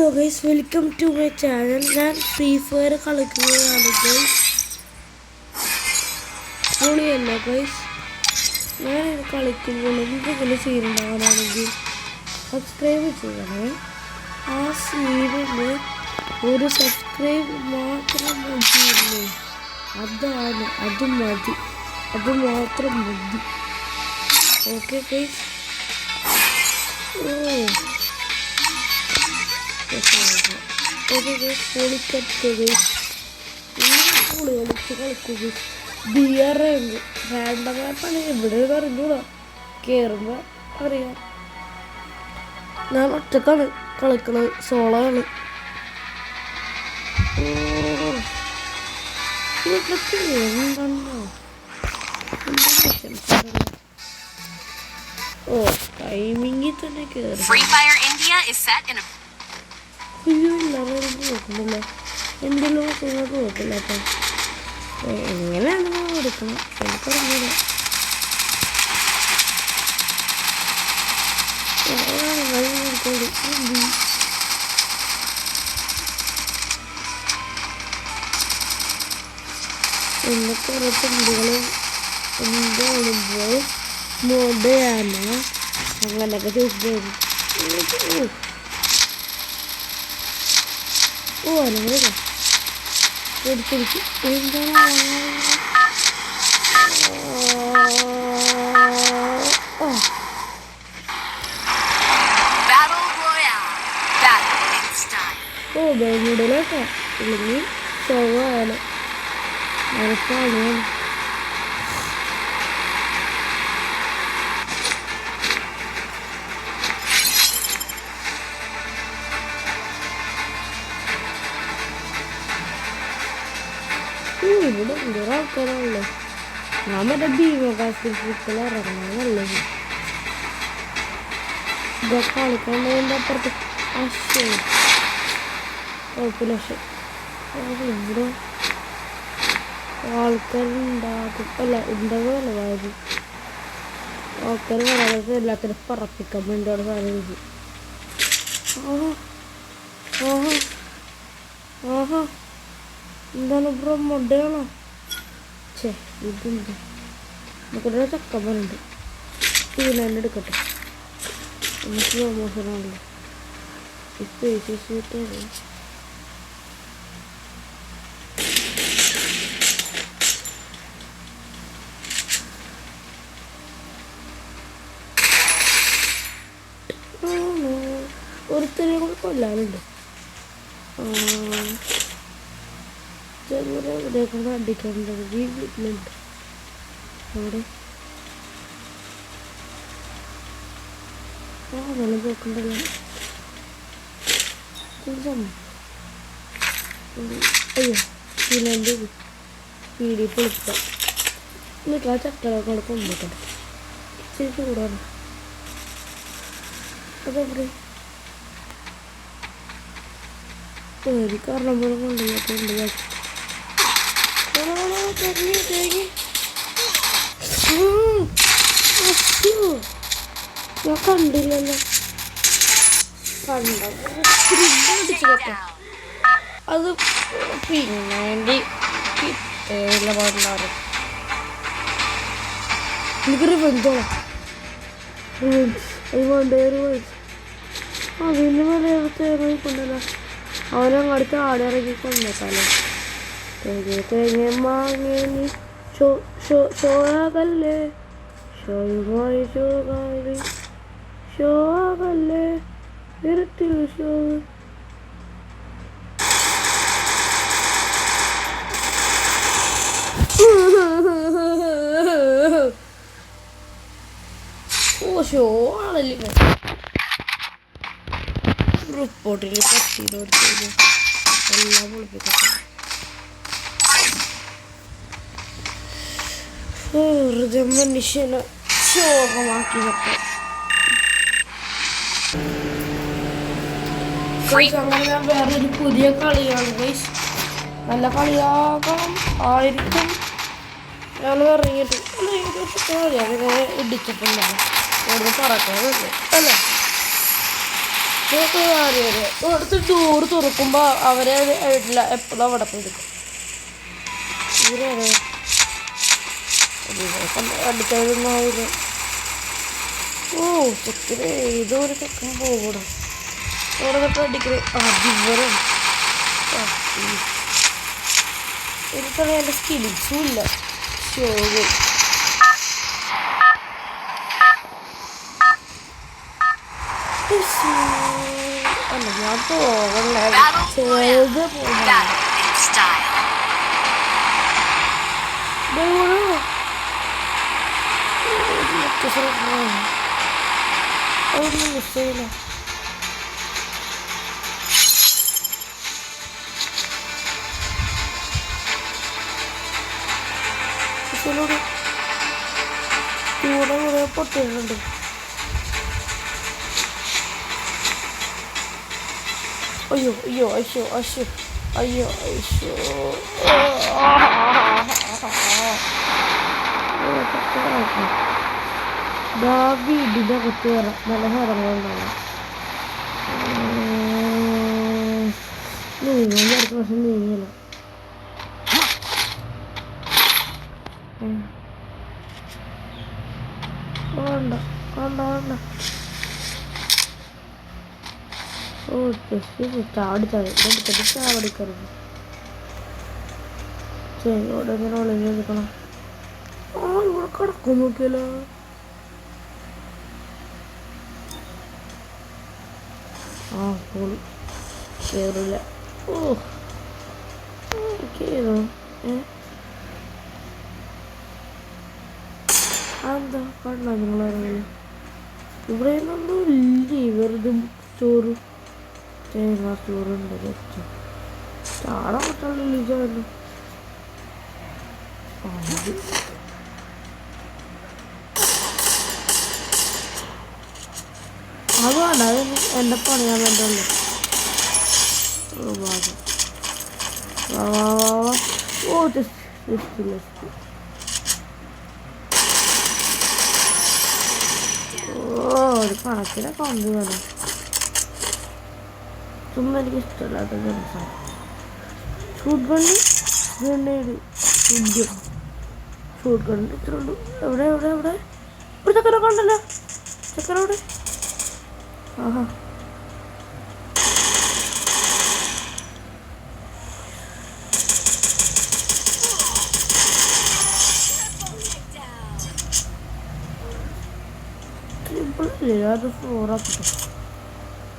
Hello guys, welcome to my channel. ഞാൻ free fire കളിക്കുകയാണ് guys. പൊളിയല്ല ഗൈസ്. ഞാൻ കളിക്കുമ്പോൾ എന്തെങ്കിലും ചെയ്യുന്നുണ്ടാകാനാണെങ്കിൽ സബ്സ്ക്രൈബ് ചെയ്യണേ. ആ സീരിയല് ഒരു സബ്സ്ക്രൈബ് മാത്രം മതിയല്ലേ? അത് മതി, അത് മാത്രം മതി. Okay guys. കളിക്കുക ബിയർ റാൻഡമായിട്ടാണ് എവിടെ അറിഞ്ഞൂടാ. കയറുമ്പോൾ അറിയാം. ഞാൻ ഒറ്റക്കാണ് കളിക്കണത്, സോളോ ആണ്. ഓ ടൈമിങ്ങിൽ തന്നെ കയറി നോക്കുന്നില്ല. എന്തെങ്കിലും നിങ്ങൾക്ക് നോക്കില്ല. അപ്പം എങ്ങനെയാണ് കൊടുക്കണം എനിക്കറിയില്ല. എന്നൊക്കെ ഓരോ ചിന്തകളും എന്താണുമ്പോൾ മോഡയാണ് അങ്ങനെയൊക്കെ ചോദിച്ചു. ഓ അങ്ങനെ എന്താണ് ഓ ബൈമുടലൊക്കെ ഇല്ലെങ്കിൽ സുഖമാണ്. മനസ്സാണ് ഇവിടെ എന്തൊരു ആൾക്കാരാണല്ലോ. ഞാൻ മറ്റേ ഭീമകാശികൾ ഇറങ്ങാനല്ലേ ഇതൊക്കെ കളിക്കണ്ടതിൻ്റെ അപ്പുറത്ത് അശ്വ കുഴപ്പമില്ല. പക്ഷെ ഇവിടെ ആൾക്കാരുണ്ടാകും അല്ല ഉണ്ടാകുമല്ല കാര്യം. ആൾക്കാർ വളരെ എല്ലാത്തിനും പറപ്പിക്കാൻ വേണ്ടിയാണ് സാധനം. ആഹാ എന്താണ് ബ്രോ, മൊഡയാണോ? ഛേ ഇതുണ്ട്. നമുക്കൊരു ചക്കമ്മനുണ്ട്. പിന്നെ എന്നെ എടുക്കട്ടെ. നമുക്ക് പ്രമോഷനാണല്ലോ. ഇപ്പം ഒരുത്തരെ കൂടെ കൊല്ലാനുണ്ട്. ചെറുപുര ഇവിടെയൊക്കെ അടിക്കാനുണ്ട്. ഈ വീട്ടിലുണ്ട്. അവിടെ അങ്ങനെ പോക്കണ്ടല്ലോ. അയ്യോ പിന്നെ എൻ്റെ പീടി പൊളിക്കാം. എന്നിട്ട് ആ ചക്കളൊക്കെ അവിടെ കൊണ്ടുപോട്ടെ. ഇച്ചിരി ചൂടാണ്. അതെവിടെ കാരണം പോലെ കൊണ്ടുപോയി ഞാൻ കണ്ടില്ലല്ലോ. കണ്ടോ അത് പിന്നെ വേണ്ടി പാടുണ്ടാറ്. എനിക്ക് റിവെഞ്ചാണ്. അത് വേണ്ട റിവെഞ്ച്. അതിന് വളരെ കൊണ്ടല്ലോ. അവനങ്ങടുത്ത് ആടിറങ്ങി കൊണ്ടേക്കാലോ. തേങ്ങ മാങ്ങ നീ ഷോയാകല്ലേ, ഷോയുമായി ഷോകാരി ഷോ ആകല്ലേ ഇരുട്ടിൽ ഷോ. ഓ ഷോ ആണല്ലേ. റിപ്പോർട്ടിൽ പറ്റിയില്ല എല്ലാം പൊളിപ്പിക്കട്ടെ. വെറുതെ മനുഷ്യനെ ശോകമാക്കി വെക്കാം. അങ്ങനെ ഞാൻ വേറൊരു പുതിയ കളിയാണ് ഗൈസ്. നല്ല കളിയാകണം ആയിരിക്കും. ഞാൻ ഇറങ്ങിയിട്ട് അങ്ങനെ ഇടിച്ചിട്ടുണ്ടാകും. വെറുതെ പറക്കാറുണ്ട് അല്ലേ. ഇതൊക്കെ അറിയാം ഇവിടുത്തെ ഡോറ് തുറക്കുമ്പോൾ അവരെ ഇല്ല എപ്പോഴും അവിടെ പോയി എടുക്കും ഇവരെ അടുത്തൊന്നും ആവില്ല ഓ ചെക്കന് ഏതോ ഒരു ചെക്കൻ പോകണം അവിടെ തൊട്ട് അടിക്കണേ അതിവരം എനിക്കറിയാം എൻ്റെ സ്കിൽസും ഇല്ല ഷോകൾ അല്ല ഞാൻ പോകണ ചെറുത് പോകണം അതൊന്നും മിസ്സയില്ല ചൂടെ കുറെ പൊട്ടിയിട്ടുണ്ട് അയ്യോ അയ്യോ അയ്യോ അയ്യോ അയ്യോ അയ്യോ വീടിൻ്റെ കുത്തി കയറാം നല്ല ഹരങ്ങളുണ്ടാവും നീങ്ങും അടുത്ത വർഷം നീങ്ങില്ല വേണ്ട വേണ്ട വേണ്ട ഓ ടെസ്റ്റ് ചാടിക്കരുത് ശരി ഇവിടെ ഇങ്ങനെ ഒളിഞ്ഞ് എടുക്കണം ആ ഇവിടെ കിടക്കും നോക്കിയാലോ ആ പോളി കയറില്ല ഓ കയറോ അതെന്താ കണ്ടാ നിങ്ങളറിയില്ല ഇവിടെ ഒന്നും ഇല്ലേ വെറുതെ ചോറ് തേങ്ങ ചോറുണ്ട് വെച്ചു ചാടാൻ പറ്റുള്ളൂ ചോറ് അത് വേണ്ട അത് എൻ്റെ പണിയാൻ വേണ്ടല്ലോ ഓ ടെസ്റ്റ് ഓ ഒരു കണക്കിനെ കമ്പി വേണം ചുമ്മാ എനിക്ക് ഇഷ്ടമല്ലാത്ത ജനസാണ് shoot gun grenade shoot gun ഇത്ര ഉള്ളൂ എവിടെ എവിടെ എവിടെ ഒരു ചക്കരൊക്കെ ഉണ്ടല്ലോ ചക്കര എവിടെ ആഹാ അത് ഫ്ലോറാക്കട്ടെ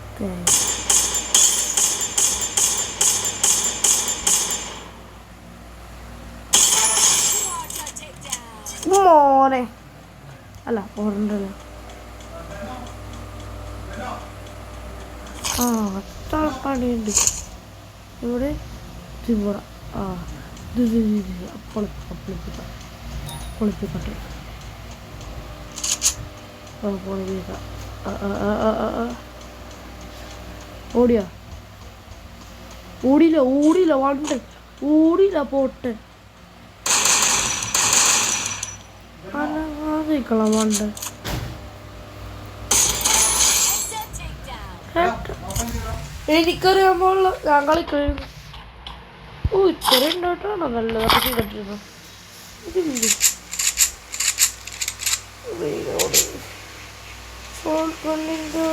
ഓക്കെ മോനെ അല്ല ഓടണ്ടല്ലോ ആ അത്ര പണിയുണ്ട് ഇവിടെ ഇവിടെ ആ പൊളിപ്പിക്കട്ടെ ഓടിയാ ഓടിയില്ല വണ്ട് ഓടിയില്ല പോട്ടെ അനങ്ങാതിരിക്കണം വണ്ട് എനിക്കറിയാമ്പോൾ ഞാൻ കളിക്കുന്നു ഓ ഇത്ര ഉണ്ടായിട്ടാണോ നല്ലതൊക്കെ ചെയ്തിട്ടിരുന്നു ഇതില്ലേ ഫോൺ കൊണ്ടിൻ്റെ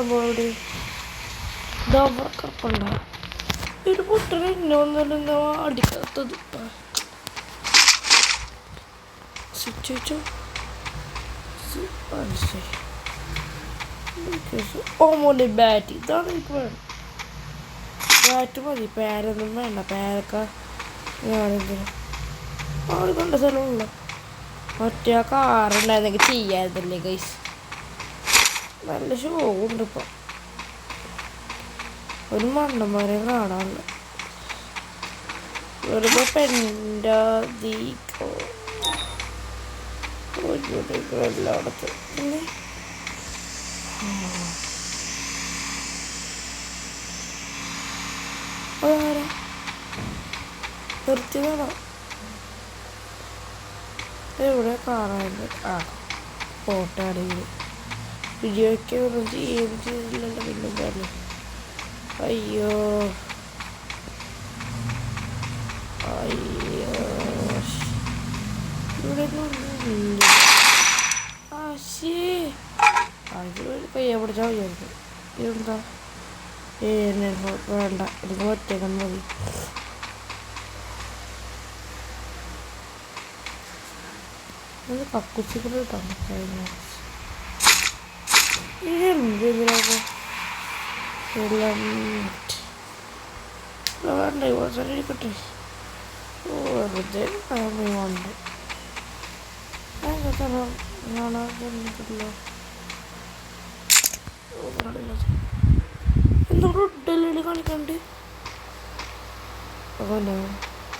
ബോഡി ഡോബർക്കപ്പുണ്ടോ ഇത് പൊട്ടനെ ഇന്നൊന്നല്ലോ അടിക്കാത്തത് സ്വിച്ച് ഓ മോൻ്റെ ബാറ്റ് ഇതാണ് എനിക്ക് വേണം ബാറ്റ് മതി പേരൊന്നും വേണ്ട പേരൊക്കെ ഞാനെന്തിനും അവിടെ കൊണ്ട സ്ഥലമുള്ള ഒറ്റ കാറുണ്ടായിരുന്നെങ്കിൽ ചെയ്യാതില്ലേ ഗൈസ് നല്ല ഷോ ഉണ്ട് ഇപ്പം ഒരു മണ്ടന്മാരെ കാണാനില്ല വെറുതെ പെൻഡോ എല്ലായിടത്ത് പിന്നെ അതാരാ നിർത്തിയതാണോ എവിടെ കാണാനുണ്ട് ആ ഫോട്ടോ ആണെങ്കിൽ വീഡിയോയ്ക്ക് ഒന്നും ചെയ്തില്ലല്ലോ പിന്നെന്താണ്. അയ്യോ അയ്യോ ഇവിടെ ആശേ അത് പയ്യ പിടിച്ചാൽ മതിയായിരുന്നു. ഇതെന്താ വേണ്ട, എനിക്ക് ഒറ്റയ്ക്കാൻ മതി. അത് കക്കുച്ചിക്കൂടെ കിട്ടാണ് കഴിഞ്ഞ എന്തിനാകെ വേണ്ട ഇരിക്കട്ടെ. വെറുതെ വേണ്ട എന്തോടെ ഇടല്ലേ കാണിക്കണ്ട്. ഓനോ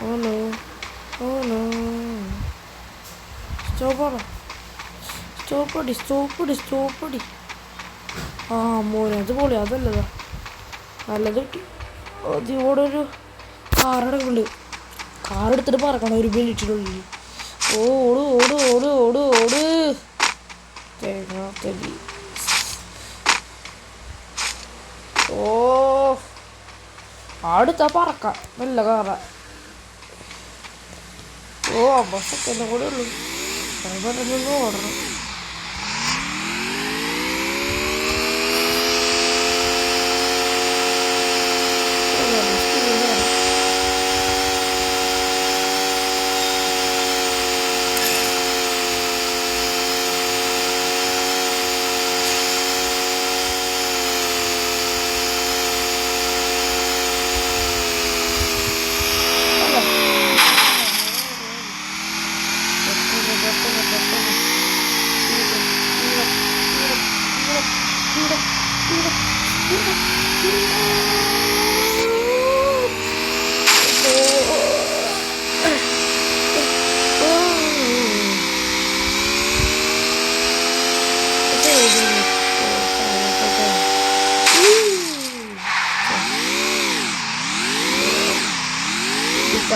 ഓനോ ഓനോ സ്റ്റോപ്പടി. ആ മോനെ അത് പൊളി, അതല്ലതാ നല്ലത് കിട്ടി. അതിവിടെ ഒരു കാറടക്കുന്നുണ്ട്. കാറെടുത്തിട്ട് പറക്കണം 1 മിനിറ്റിനുള്ളിൽ. ഓട് ഓട് ഓട് ഓട് ഓട് തേങ്ങാത്തടി. ഓ അടുത്താ പറക്കാം നല്ല കാറ. ഓ 50 സെക്കൻഡ് കൂടെ ഉള്ളൂ. പെട്ടെന്ന് ഓടണം.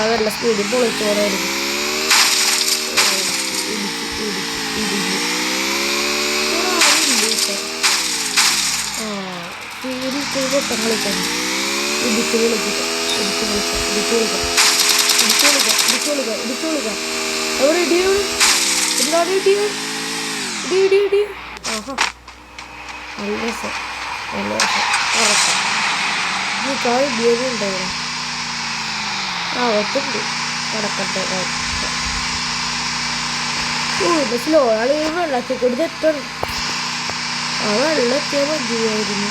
അതല്ല സ്പീഡിൽ പൊളിച്ചോടായിരുന്നു. പൊട്ടം കളിക്കാൻ ഇടിച്ചു വിളിക്കാം. എവിടെ ഇടിയോ? എന്താണ് ഇടിയോ? ഇടി. ആഹാ നല്ല രസം ഉറക്കം. ഈ കാൽ ഇടിയൊന്നും ഉണ്ടായിരുന്നു. ഒത്തുണ്ട് കിടക്കട്ടെ. സ്ലോ ആൾ വെള്ളത്തിൽ കൂടി തെറ്റണം. ആ വെള്ളത്തിയ മതിയായിരുന്നു.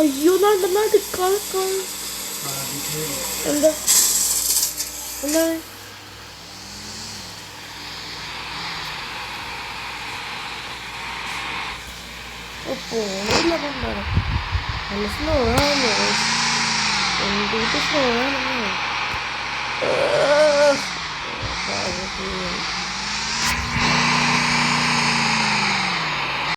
അയ്യോ നടുക്കാൾ എന്താ എന്താണ് പോണില്ല. കൊണ്ടാണ് നല്ല സ്ലോ ആണല്ലോ. എന്തിട്ട് സ്ലോ ആണോ?